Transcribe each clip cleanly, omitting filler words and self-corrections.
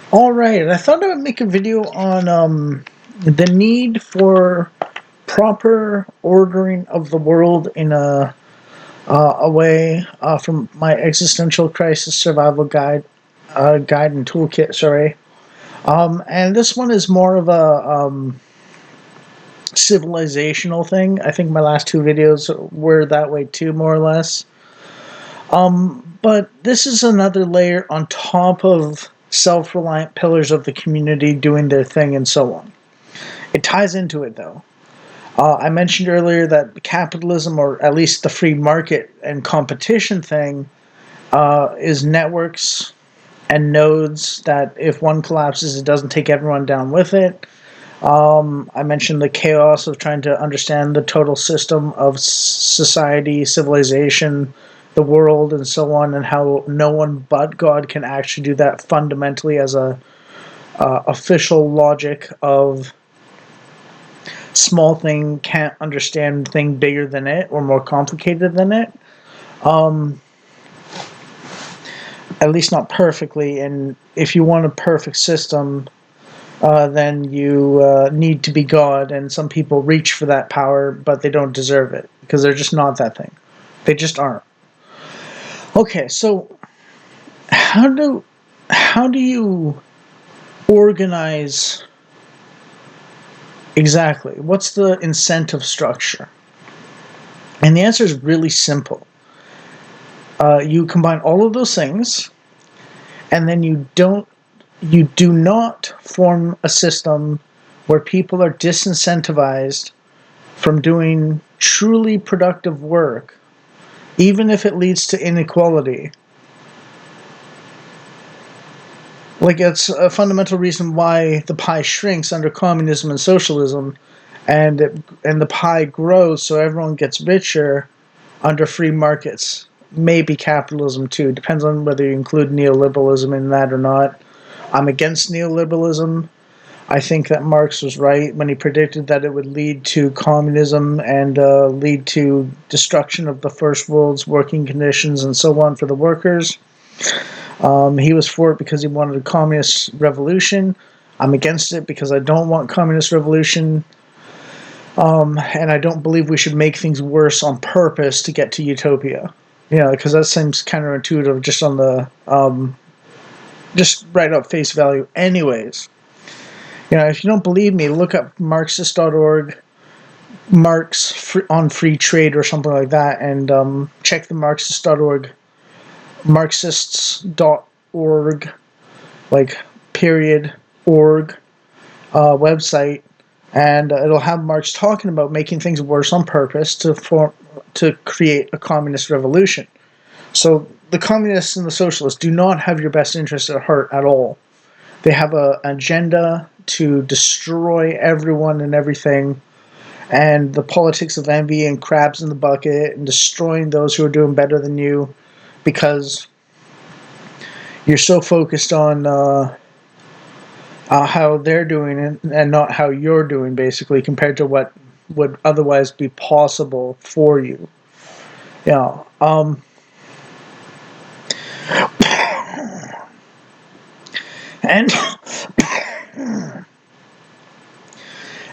All right, I thought I would make a video on the need for proper ordering of the world in a way from my existential crisis survival guide and toolkit. Sorry, and this one is more of a civilizational thing. I think my last two videos were that way too, more or less. But this is another layer on top of self-reliant pillars of the community doing their thing and so on. It ties into it though. I mentioned earlier that capitalism, or at least the free market and competition thing, is networks and nodes that if one collapses, it doesn't take everyone down with it. I mentioned the chaos of trying to understand the total system of society, civilization, the world, and so on, and how no one but God can actually do that fundamentally as a official logic of small thing can't understand thing bigger than it or more complicated than it. Um, at least not perfectly. And if you want a perfect system, then you need to be God. And some people reach for that power, but they don't deserve it because they're just not that thing. They just aren't. Okay, so how do how do you organize exactly? What's the incentive structure? And the answer is really simple. You combine all of those things, and then you do not form a system where people are disincentivized from doing truly productive work, even if it leads to inequality. Like, it's a fundamental reason why the pie shrinks under communism and socialism, and the pie grows so everyone gets richer under free markets. Maybe capitalism too. Depends on whether you include neoliberalism in that or not. I'm against neoliberalism. I think that Marx was right when he predicted that it would lead to communism and lead to destruction of the first world's working conditions and so on for the workers. He was for it because he wanted a communist revolution. I'm against it because I don't want communist revolution. And I don't believe we should make things worse on purpose to get to utopia. You know, because that seems counterintuitive just on the just right up face value. Anyways, you know, if you don't believe me, look up Marxist.org, on free trade or something like that, and check the Marxist.org, Marxists.org, like period org website, and it'll have Marx talking about making things worse on purpose to create a communist revolution. So the communists and the socialists do not have your best interests at heart at all. They have an agenda to destroy everyone and everything, and the politics of envy and crabs in the bucket and destroying those who are doing better than you because you're so focused on how they're doing it and not how you're doing, basically, compared to what would otherwise be possible for you. Yeah. And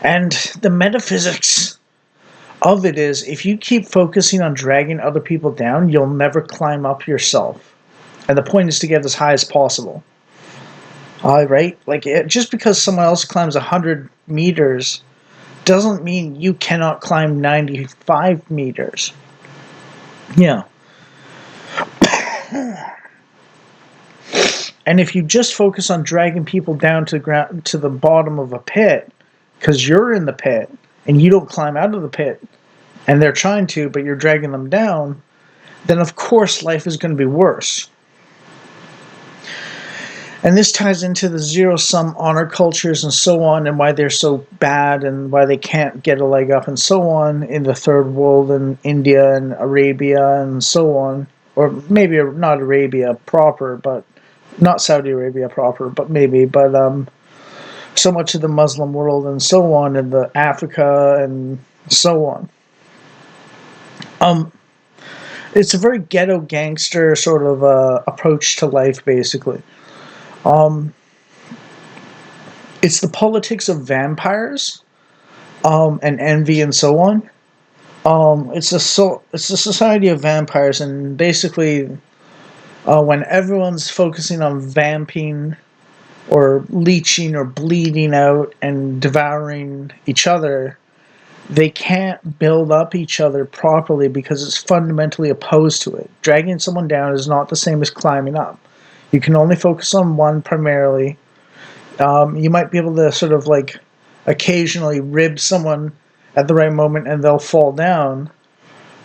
and the metaphysics of it is, if you keep focusing on dragging other people down, you'll never climb up yourself. And the point is to get as high as possible. Right? Like, just because someone else climbs 100 meters doesn't mean you cannot climb 95 meters. Yeah. And if you just focus on dragging people down to the ground, to the bottom of a pit, because you're in the pit and you don't climb out of the pit, and they're trying to, but you're dragging them down, then of course life is going to be worse. And this ties into the zero-sum honor cultures and so on, and why they're so bad and why they can't get a leg up and so on in the third world and India and Arabia and so on. Or maybe not Arabia proper, but not Saudi Arabia proper, but maybe. But so much of the Muslim world and so on, and the Africa and so on. It's a very ghetto gangster sort of approach to life, basically. Um, It's the politics of vampires, and envy and so on. It's a society of vampires, and basically, when everyone's focusing on vamping or leeching or bleeding out and devouring each other, they can't build up each other properly because it's fundamentally opposed to it. Dragging someone down is not the same as climbing up. You can only focus on one primarily. You might be able to sort of like occasionally rib someone at the right moment and they'll fall down.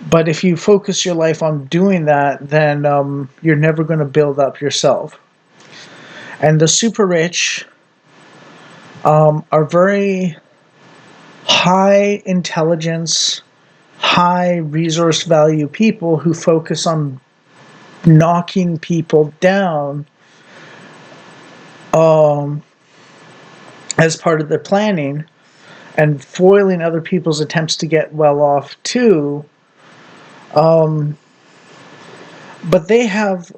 But if you focus your life on doing that, then you're never going to build up yourself. And the super rich are very high intelligence, high resource value people who focus on knocking people down um, as part of their planning and foiling other people's attempts to get well off too. Um, but they have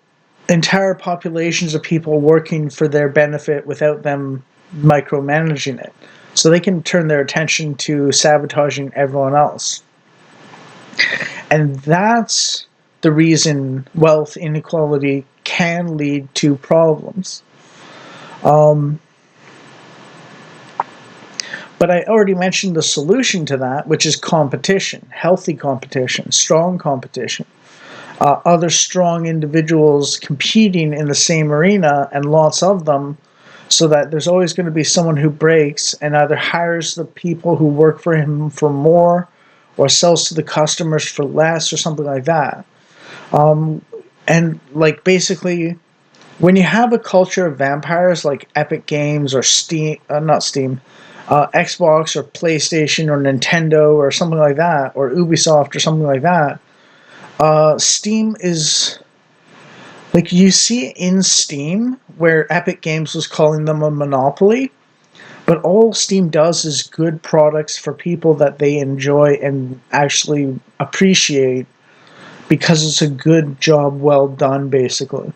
entire populations of people working for their benefit without them micromanaging it. So they can turn their attention to sabotaging everyone else. And that's the reason wealth inequality can lead to problems. Um, but I already mentioned the solution to that, which is competition, healthy competition, strong competition. Other strong individuals competing in the same arena and lots of them, so that there's always going to be someone who breaks and either hires the people who work for him for more or sells to the customers for less or something like that. And like basically, when you have a culture of vampires like Epic Games or Steam, not Steam, Xbox or PlayStation or Nintendo or something like that, or Ubisoft or something like that, Steam is like you see in Steam where Epic Games was calling them a monopoly, but all Steam does is good products for people that they enjoy and actually appreciate because it's a good job well done, basically.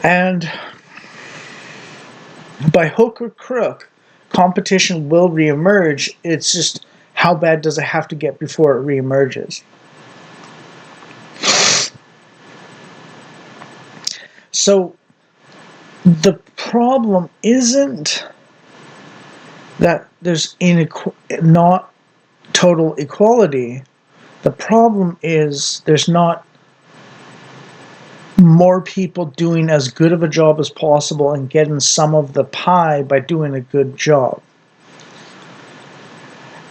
And by hook or crook, competition will reemerge. It's just how bad does it have to get before it reemerges? So the problem isn't that there's not total equality. The problem is there's not more people doing as good of a job as possible and getting some of the pie by doing a good job.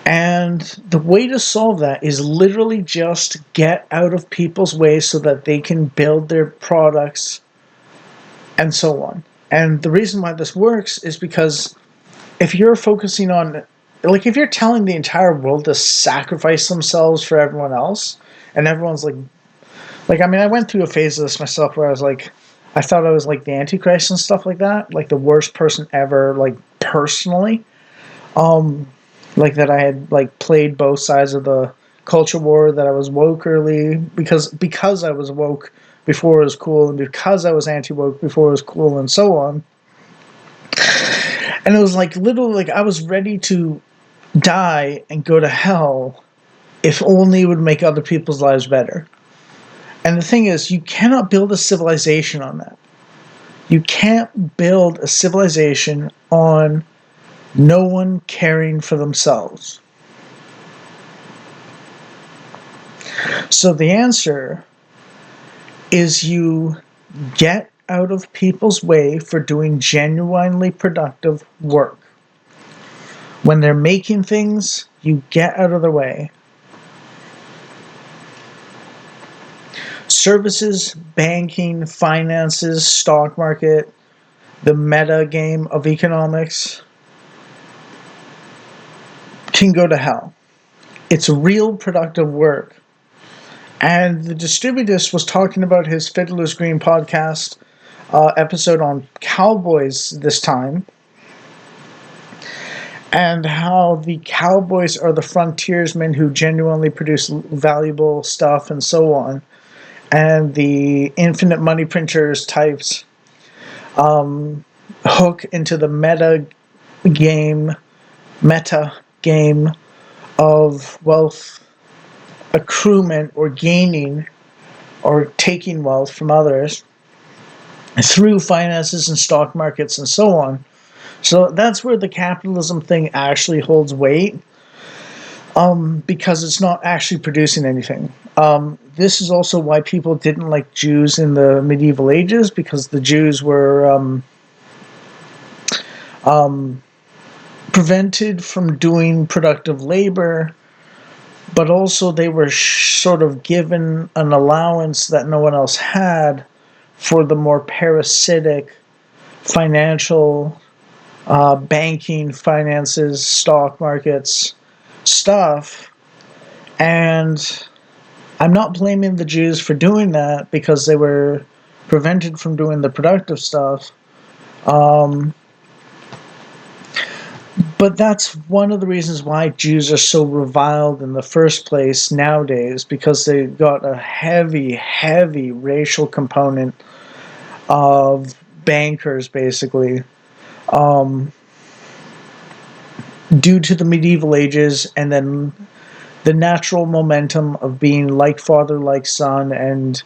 And the way to solve that is literally just get out of people's way so that they can build their products and so on. And the reason why this works is because if you're focusing on, like, if you're telling the entire world to sacrifice themselves for everyone else, and everyone's like, I mean, I went through a phase of this myself where I was like, I thought I was like the Antichrist and stuff like that, like the worst person ever, like personally. Like that I had like played both sides of the culture war, that I was woke early because I was woke before it was cool, and because I was anti woke before it was cool, and so on. And it was like literally like I was ready to die and go to hell if only it would make other people's lives better. And the thing is, you cannot build a civilization on that. You can't build a civilization on no one caring for themselves. So the answer is you get out of people's way for doing genuinely productive work. When they're making things, you get out of the way. Services, banking, finances, stock market, the meta game of economics can go to hell. It's real productive work. And the Distributist was talking about his Fiddler's Green podcast episode on cowboys this time, and how the cowboys are the frontiersmen who genuinely produce valuable stuff and so on, and the infinite money printers types hook into the meta game, meta game of wealth accruement or gaining or taking wealth from others through finances and stock markets and so on. So that's where the capitalism thing actually holds weight, because it's not actually producing anything. This is also why people didn't like Jews in the medieval ages, because the Jews were prevented from doing productive labor, but also they were sort of given an allowance that no one else had for the more parasitic financial, banking, finances, stock markets stuff. And I'm not blaming the Jews for doing that because they were prevented from doing the productive stuff. But that's one of the reasons why Jews are so reviled in the first place nowadays, because they got a heavy, heavy racial component of bankers, basically, due to the medieval ages, and then the natural momentum of being like father, like son, and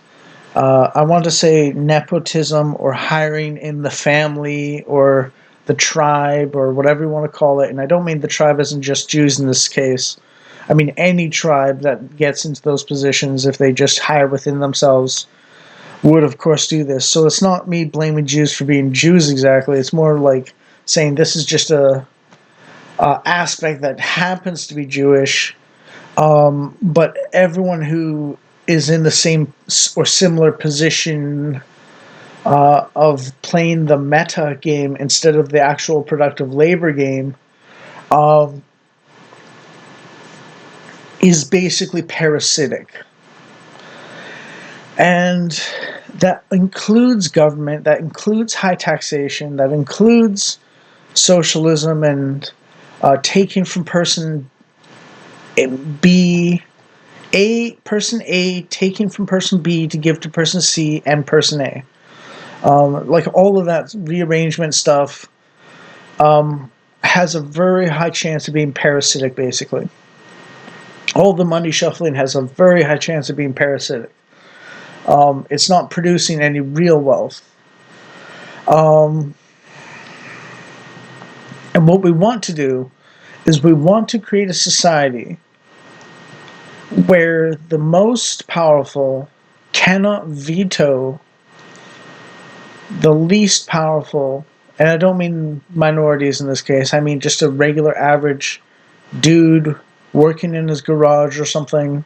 I want to say nepotism or hiring in the family or the tribe or whatever you want to call it. And I don't mean the tribe isn't just Jews in this case. I mean any tribe that gets into those positions, if they just hire within themselves, would of course do this. So it's not me blaming Jews for being Jews exactly. It's more like saying this is just a aspect that happens to be Jewish. But everyone who is in the same or similar position of playing the meta game instead of the actual productive labor game is basically parasitic. And that includes government, that includes high taxation, that includes socialism and taking from person B, person A taking from person B to give to person C and person A. Like all of that rearrangement stuff has a very high chance of being parasitic, basically. All the money shuffling has a very high chance of being parasitic. It's not producing any real wealth. And what we want to do is we want to create a society where the most powerful cannot veto the least powerful, and I don't mean minorities in this case, I mean just a regular average dude working in his garage or something,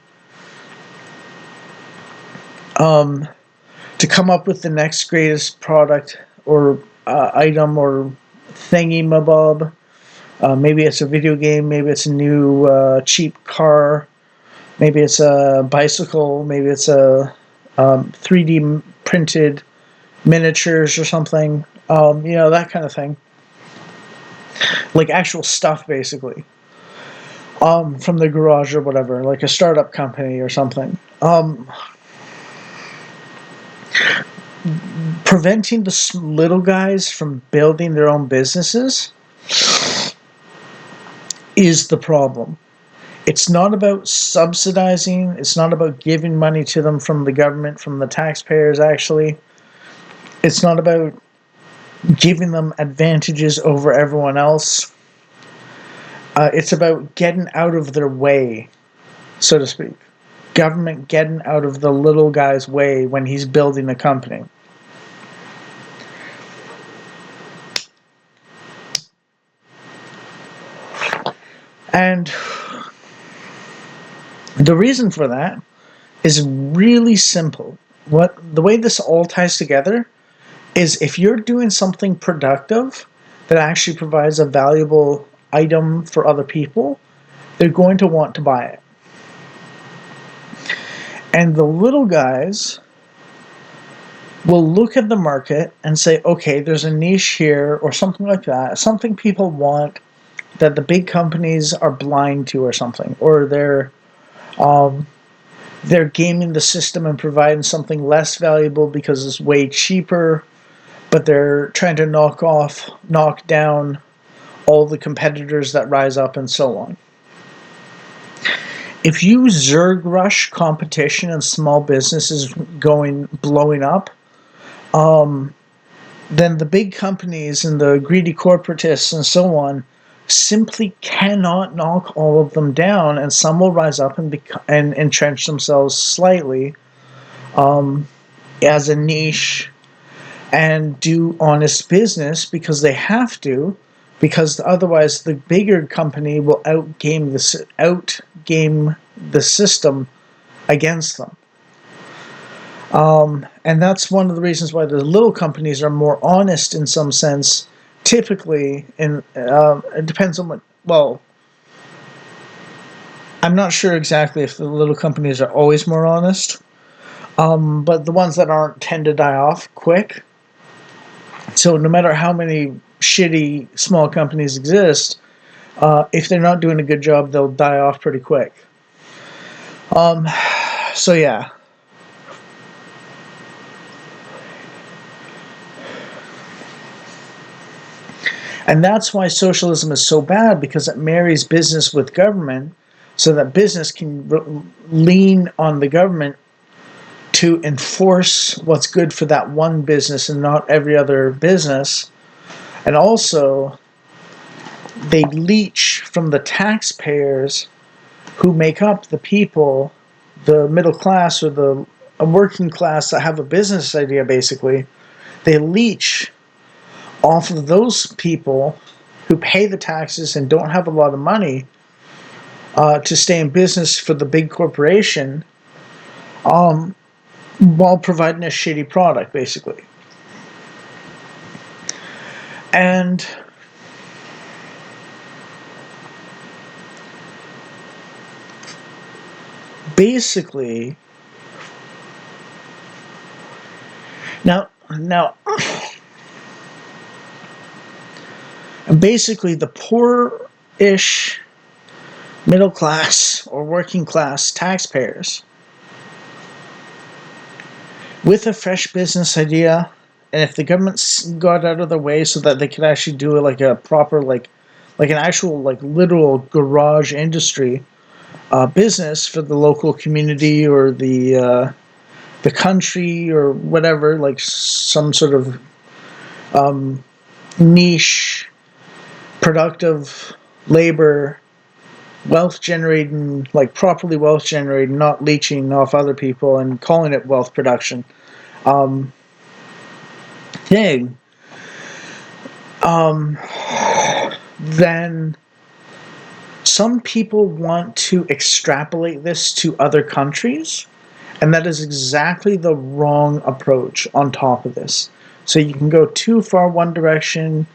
to come up with the next greatest product or item or thingy mabob. Maybe it's a video game, maybe it's a new cheap car, maybe it's a bicycle, maybe it's a 3D printed miniatures or something, that kind of thing. Like actual stuff, basically, from the garage or whatever, like a startup company or something. Preventing the little guys from building their own businesses is the problem. It's not about subsidizing, it's not about giving money to them from the government, from the taxpayers, actually. It's not about giving them advantages over everyone else. It's about getting out of their way, so to speak. Government getting out of the little guy's way when he's building a company. And the reason for that is really simple. The way this all ties together is if you're doing something productive that actually provides a valuable item for other people, they're going to want to buy it. And the little guys will look at the market and say, okay, there's a niche here or something like that, something people want that the big companies are blind to or something, or they're gaming the system and providing something less valuable because it's way cheaper, but they're trying to knock down all the competitors that rise up, and so on. If you Zerg rush competition and small businesses blowing up, then the big companies and the greedy corporatists and so on simply cannot knock all of them down, and some will rise up and entrench themselves slightly as a niche and do honest business because they have to, because otherwise the bigger company will outgame the system against them. And that's one of the reasons why the little companies are more honest in some sense. Typically, it depends on what. Well, I'm not sure exactly if the little companies are always more honest, but the ones that aren't tend to die off quick. So no matter how many shitty small companies exist, if they're not doing a good job, they'll die off pretty quick. So yeah. And that's why socialism is so bad, because it marries business with government so that business can lean on the government to enforce what's good for that one business and not every other business. And also, they leech from the taxpayers who make up the people, the middle class or the working class that have a business idea, basically. They leech off of those people who pay the taxes and don't have a lot of money to stay in business for the big corporation, while providing a shitty product, basically. And basically, now, basically the poor-ish middle class or working class taxpayers with a fresh business idea, and if the government got out of the way so that they could actually do like a proper like an actual like literal garage industry business for the local community or the country or whatever, like some sort of niche productive labor, wealth generating, like properly wealth generating, not leeching off other people and calling it wealth production thing, then some people want to extrapolate this to other countries, and that is exactly the wrong approach on top of this. So you can go too far one direction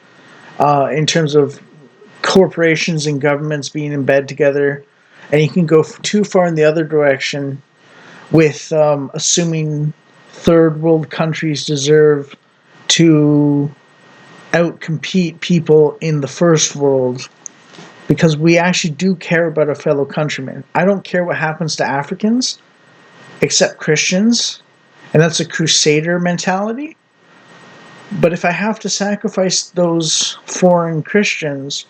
in terms of corporations and governments being in bed together, and you can go too far in the other direction with assuming third world countries deserve to outcompete people in the first world, because we actually do care about our fellow countrymen. I don't care what happens to Africans, except Christians, and that's a crusader mentality. But if I have to sacrifice those foreign Christians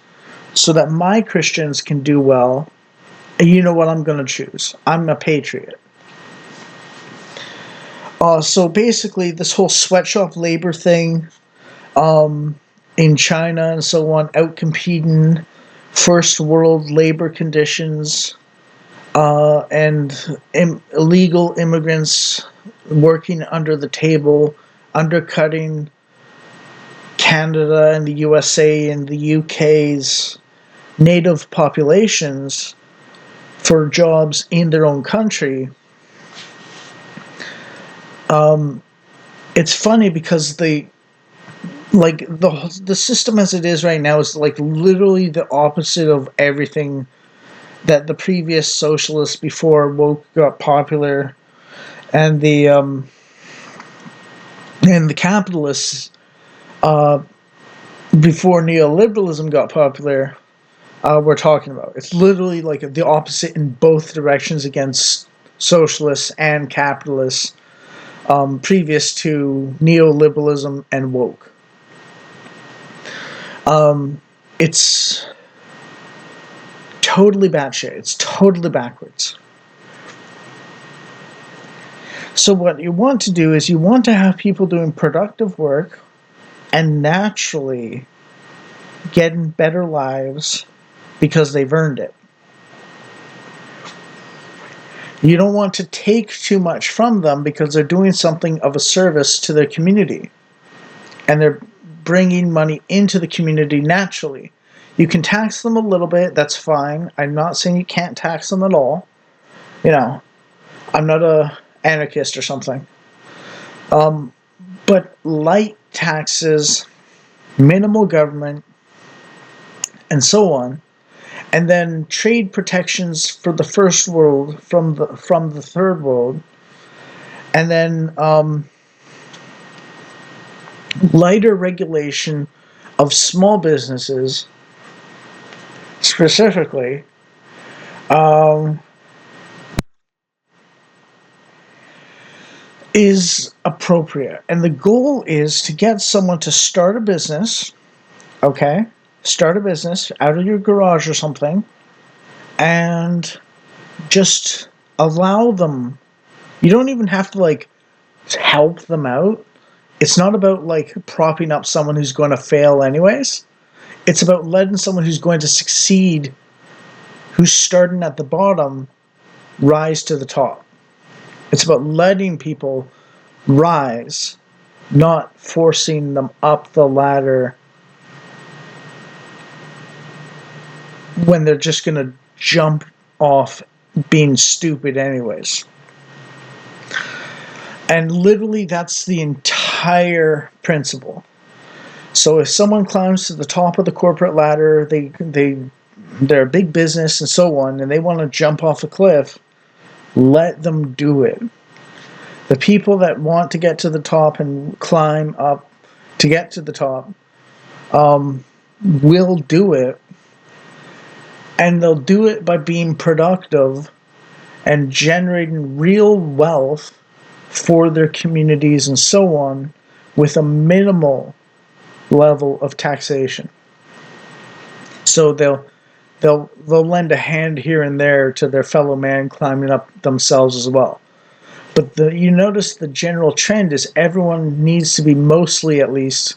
so that my Christians can do well, you know what I'm going to choose. I'm a patriot. So basically, this whole sweatshop labor thing in China and so on, outcompeting first world labor conditions and illegal immigrants working under the table, undercutting Canada and the USA and the UK's native populations for jobs in their own country. It's funny because the system as it is right now is like literally the opposite of everything that the previous socialists before woke got popular, and the capitalists before neoliberalism got popular we're talking about. It's literally like the opposite in both directions against socialists and capitalists previous to neoliberalism and woke. It's totally batshit. It's totally backwards. So what you want to do is you want to have people doing productive work and naturally getting better lives because they've earned it. You don't want to take too much from them because they're doing something of a service to their community and they're bringing money into the community naturally. You can tax them a little bit, that's fine. I'm not saying you can't tax them at all. You know, I'm not a anarchist or something. But light taxes, minimal government, and so on, and then trade protections for the first world from the third world, and then lighter regulation of small businesses specifically, is appropriate. And the goal is to get someone to start a business, okay? Start a business out of your garage or something, and just allow them. You don't even have to, like, help them out. It's not about, like, propping up someone who's going to fail anyways. It's about letting someone who's going to succeed, who's starting at the bottom, rise to the top. It's about letting people rise, not forcing them up the ladder when they're just going to jump off being stupid anyways. And literally that's the entire principle. So if someone climbs to the top of the corporate ladder, they're a big business and so on, and they want to jump off a cliff, let them do it. The people that want to get to the top and climb up to get to the top will do it. And they'll do it by being productive and generating real wealth for their communities and so on with a minimal level of taxation. So they'll lend a hand here and there to their fellow man climbing up themselves as well. But you notice the general trend is everyone needs to be mostly, at least,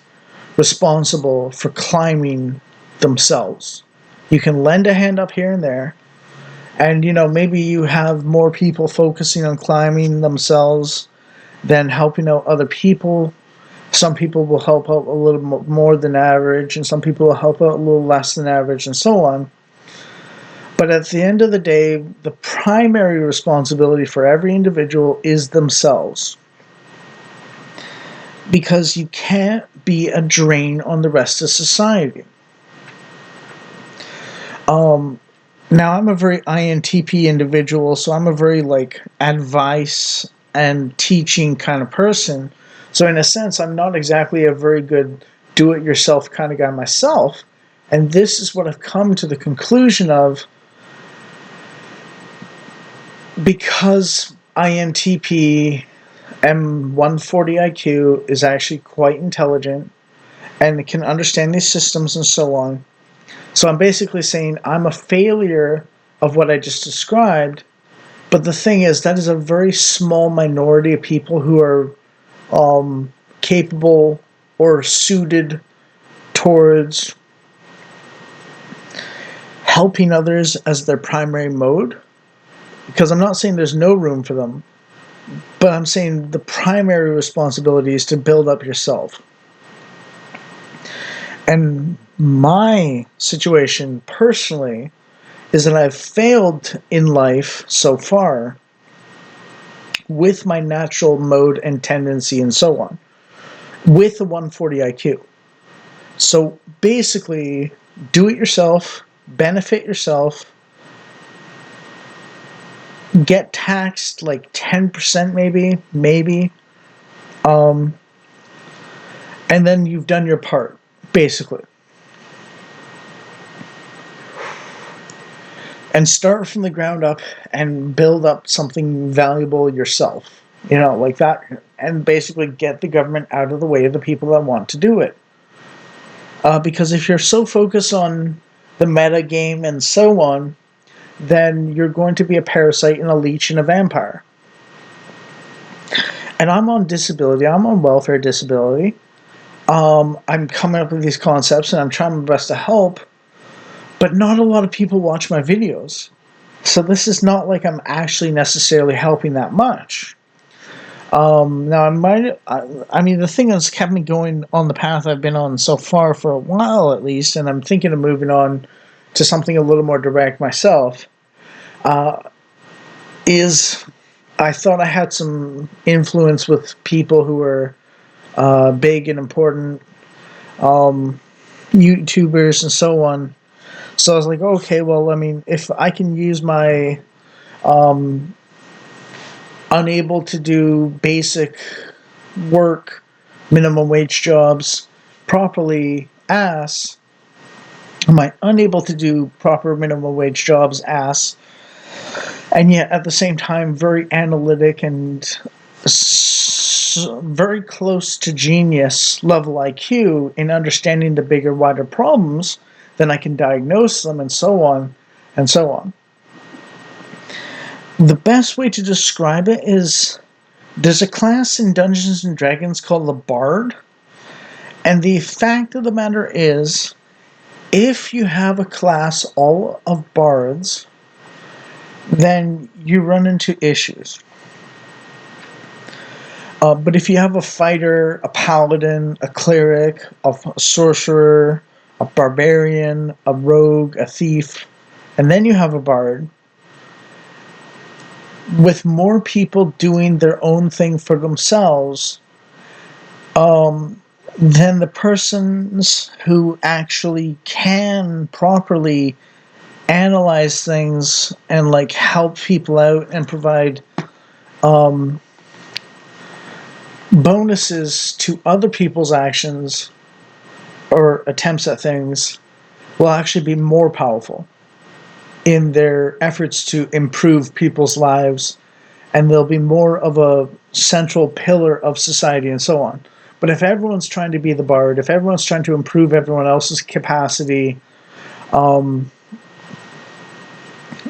responsible for climbing themselves. You can lend a hand up here and there, and maybe you have more people focusing on climbing themselves than helping out other people. Some people will help out a little more than average, and some people will help out a little less than average, and so on. But at the end of the day, the primary responsibility for every individual is themselves. Because you can't be a drain on the rest of society. Now, I'm a very INTP individual, so I'm a very, advice and teaching kind of person. So in a sense, I'm not exactly a very good do-it-yourself kind of guy myself. And this is what I've come to the conclusion of, because INTP M140 IQ is actually quite intelligent and can understand these systems and so on. So I'm basically saying I'm a failure of what I just described, but the thing is, that is a very small minority of people who are capable or suited towards helping others as their primary mode. Because I'm not saying there's no room for them, but I'm saying the primary responsibility is to build up yourself. And my situation personally is that I've failed in life so far with my natural mode and tendency and so on, with the 140 IQ. So basically, do it yourself, benefit yourself, get taxed like 10% maybe, and then you've done your part, basically. And start from the ground up and build up something valuable yourself, like that, and basically get the government out of the way of the people that want to do it. Because if you're so focused on the meta game and so on, then you're going to be a parasite and a leech and a vampire. And I'm on disability. I'm on welfare disability. I'm coming up with these concepts and I'm trying my best to help, but not a lot of people watch my videos. So this is not like I'm actually necessarily helping that much. Now I mean, the thing that's kept me going on the path I've been on so far for a while at least, and I'm thinking of moving on to something a little more direct myself, is I thought I had some influence with people who were big and important YouTubers and so on. So I was like, okay, well, I mean, if I can use my unable to do basic work, minimum wage jobs properly ass, my unable to do proper minimum wage jobs ass, and yet at the same time very analytic and very close to genius level IQ in understanding the bigger, wider problems, then I can diagnose them and so on and so on. The best way to describe it is there's a class in Dungeons and Dragons called the Bard, and the fact of the matter is, if you have a class all of bards, then you run into issues. But if you have a fighter, a paladin, a cleric, a sorcerer, a barbarian, a rogue, a thief, and then you have a bard, with more people doing their own thing for themselves, then the persons who actually can properly analyze things and like help people out and provide bonuses to other people's actions or attempts at things will actually be more powerful in their efforts to improve people's lives, and they'll be more of a central pillar of society and so on. But if everyone's trying to be the bard, if everyone's trying to improve everyone else's capacity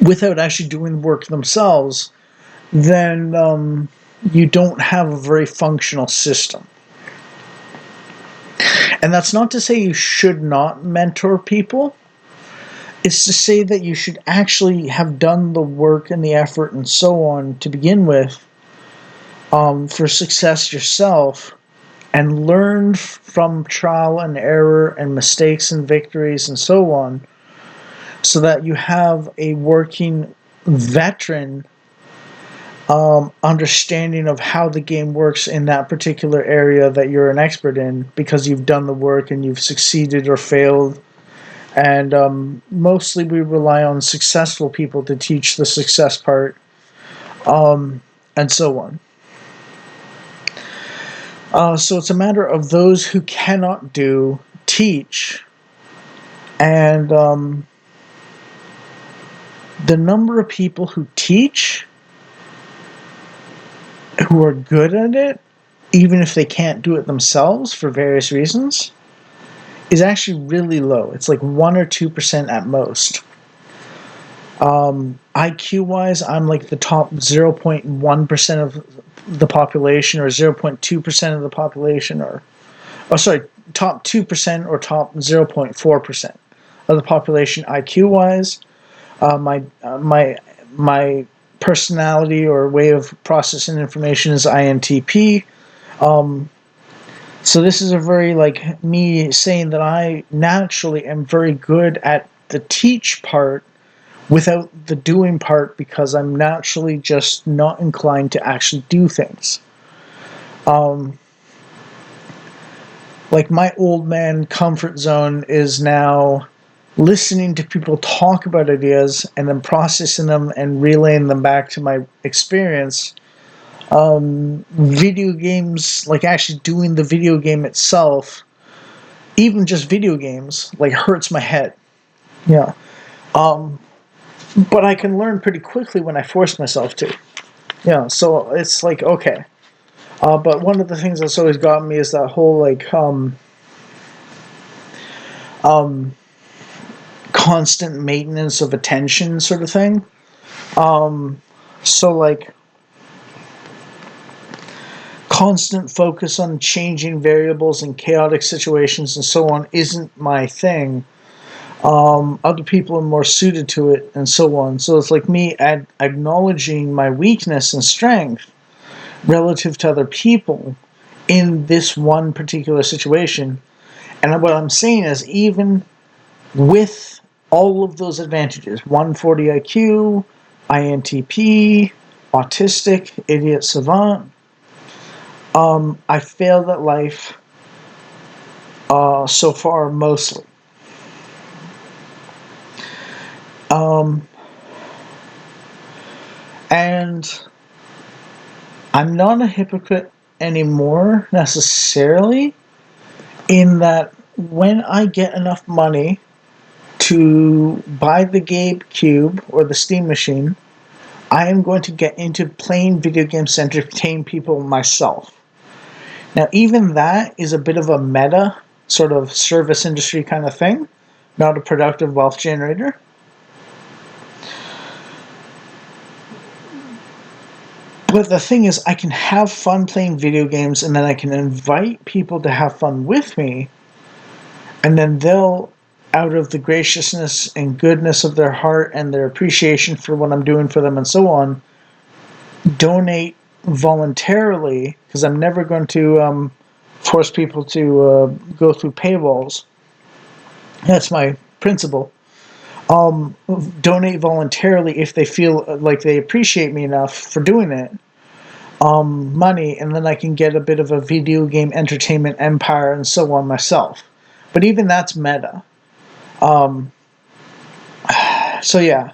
without actually doing the work themselves, then you don't have a very functional system. And that's not to say you should not mentor people. It's to say that you should actually have done the work and the effort and so on to begin with for success yourself, and learn from trial and error and mistakes and victories and so on, so that you have a working veteran understanding of how the game works in that particular area that you're an expert in, because you've done the work and you've succeeded or failed. And mostly we rely on successful people to teach the success part, and so on. So it's a matter of those who cannot do, teach, and the number of people who teach, who are good at it, even if they can't do it themselves for various reasons, is actually really low. It's like 1 or 2% at most. IQ wise, I'm like the top 0.1% of the population, or 0.2% of the population, or top 2% or top 0.4% of the population IQ wise. My personality or way of processing information is INTP. So this is a very, like, me saying that I naturally am very good at the teach part without the doing part, because I'm naturally just not inclined to actually do things. Like, my old man comfort zone is now listening to people talk about ideas and then processing them and relaying them back to my experience. Video games, like actually doing the video game itself, even just video games, like hurts my head. Yeah. But I can learn pretty quickly when I force myself to. Yeah, so it's like, okay. But one of the things that's always gotten me is that whole, like, um, constant maintenance of attention sort of thing. So like constant focus on changing variables in chaotic situations and so on isn't my thing. Other people are more suited to it and so on. So it's like me acknowledging my weakness and strength relative to other people in this one particular situation. And what I'm saying is, even with all of those advantages 140 IQ, INTP, autistic, idiot savant I failed at life so far mostly. Um, and I'm not a hypocrite anymore necessarily, in that when I get enough money to buy the GameCube or the Steam machine, I am going to get into playing video games to entertain people myself. Now, even that is a bit of a meta sort of service industry kind of thing, not a productive wealth generator. But the thing is, I can have fun playing video games, and then I can invite people to have fun with me, and then they'll, out of the graciousness and goodness of their heart and their appreciation for what I'm doing for them and so on, donate voluntarily, because I'm never going to force people to go through paywalls. That's my principle. Donate voluntarily if they feel like they appreciate me enough for doing it. Money, and then I can get a bit of a video game entertainment empire and so on myself. But even that's meta. Um, so yeah.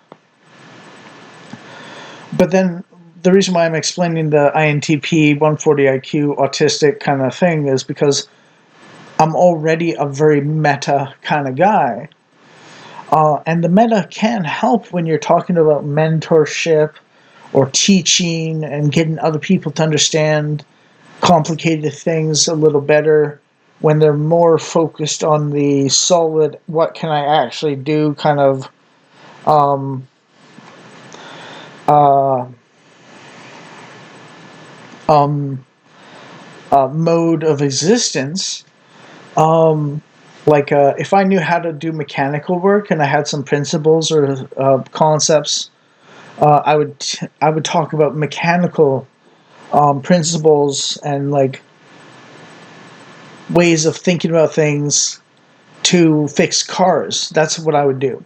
But then the reason why I'm explaining the INTP, 140 IQ, autistic kind of thing is because I'm already a very meta kind of guy. And the meta can help when you're talking about mentorship or teaching and getting other people to understand complicated things a little better, when they're more focused on the solid, what can I actually do kind of um, uh, um, mode of existence. Um, if I knew how to do mechanical work and I had some principles or concepts, I would talk about mechanical principles and like ways of thinking about things to fix cars. That's what I would do.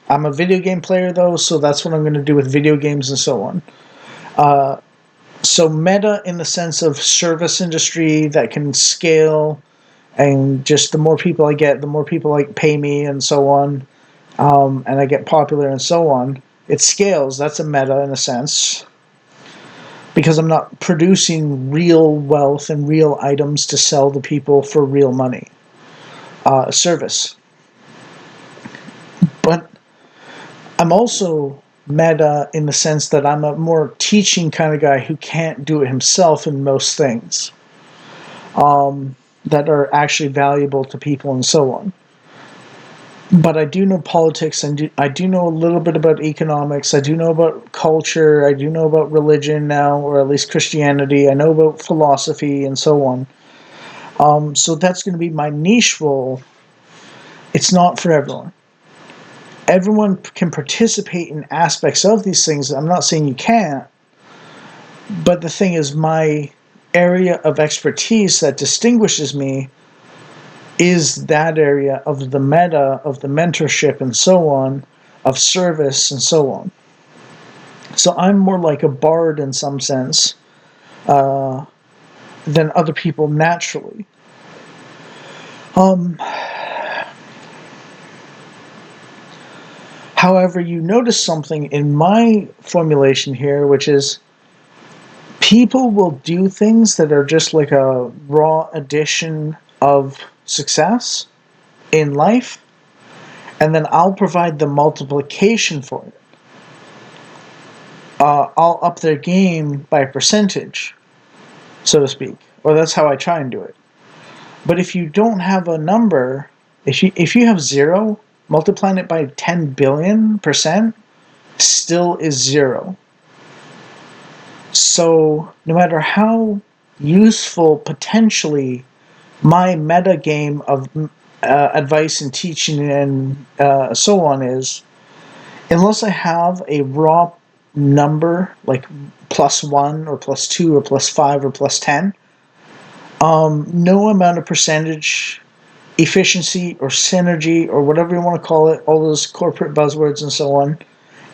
I'm a video game player though, so that's what I'm going to do with video games and so on. Uh, so meta in the sense of service industry that can scale, and just the more people I get, the more people like pay me and so on, and I get popular and so on. It scales. That's a meta in a sense, because I'm not producing real wealth and real items to sell to people for real money. Service. But I'm also meta in the sense that I'm a more teaching kind of guy who can't do it himself in most things that are actually valuable to people and so on. But I do know politics, and I do know a little bit about economics. I do know about culture. I do know about religion now, or at least Christianity. I know about philosophy and so on. So that's going to be my niche role. It's not for everyone. Everyone can participate in aspects of these things. I'm not saying you can't, but the thing is, my area of expertise that distinguishes me is that area of the meta, of the mentorship and so on, of service and so on. So I'm more like a bard in some sense uh, than other people naturally. Um, However, you notice something in my formulation here, which is people will do things that are just like a raw addition of success in life, and then I'll provide the multiplication for it. I'll up their game by a percentage, so to speak, or that's how I try and do it. But if you don't have a number, If you have 0, multiplying it by 10 billion% still is 0. So no matter how useful potentially my meta game of advice and teaching and so on is, unless I have a raw number like +1 or +2 or +5 or +10, no amount of percentage, efficiency or synergy or whatever you want to call it, all those corporate buzzwords and so on,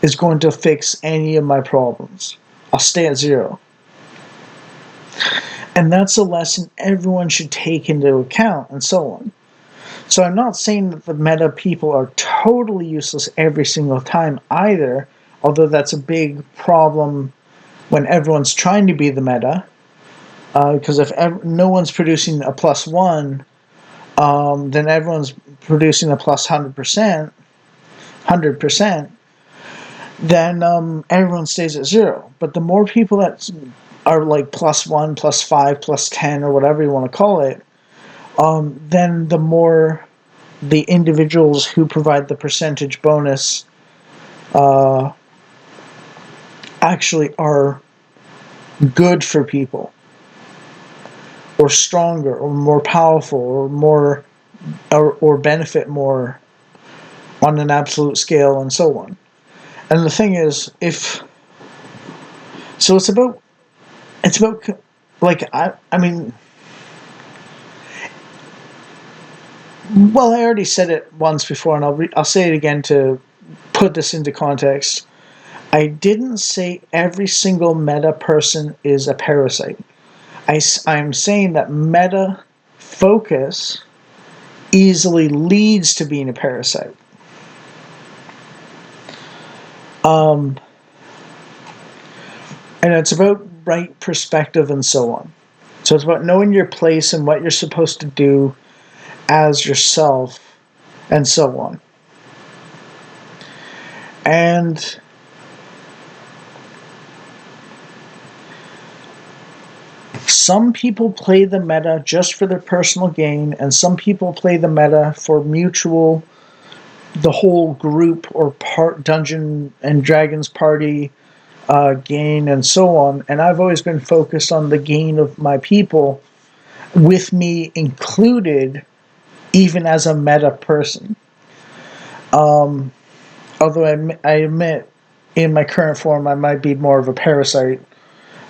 is going to fix any of my problems. I'll stay at 0. And that's a lesson everyone should take into account and so on. So I'm not saying that the meta people are totally useless every single time either, although that's a big problem when everyone's trying to be the meta. Because if no one's producing a +1, then everyone's producing a +100%, then everyone stays at 0. But the more people that are like +1, +5, +10, or whatever you want to call it, then the more the individuals who provide the percentage bonus actually are good for people, or stronger, or more powerful, or more, or benefit more on an absolute scale, and so on. And the thing is, it's about like I mean, well, I already said it once before, and I'll say it again to put this into context. I didn't say every single meta person is a parasite. I'm saying that meta focus easily leads to being a parasite. And it's about right perspective and so on. So it's about knowing your place and what you're supposed to do as yourself and so on. And some people play the meta just for their personal gain, and some people play the meta for mutual, the whole group or part Dungeon and Dragons party gain and so on. And I've always been focused on the gain of my people, with me included, even as a meta person. Although I admit, in my current form, I might be more of a parasite.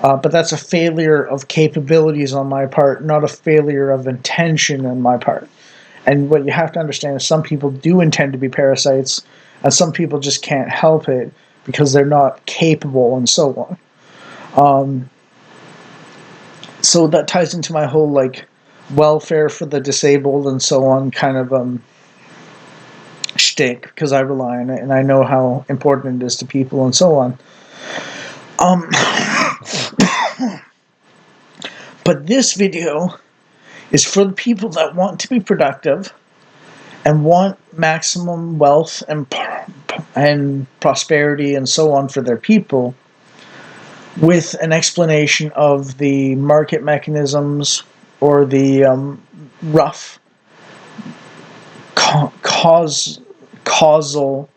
But that's a failure of capabilities on my part, not a failure of intention on my part. And what you have to understand is some people do intend to be parasites, and some people just can't help it because they're not capable and so on. So that ties into my whole like welfare for the disabled and so on kind of shtick, because I rely on it and I know how important it is to people and so on. But this video is for the people that want to be productive and want maximum wealth and prosperity and so on for their people, with an explanation of the market mechanisms or the rough causal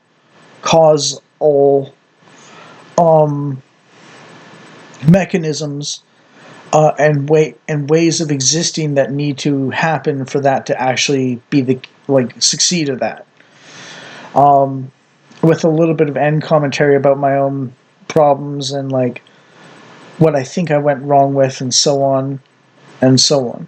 mechanisms and ways of existing that need to happen for that to actually be succeed at that. With a little bit of end commentary about my own problems and like what I think I went wrong with and so on and so on.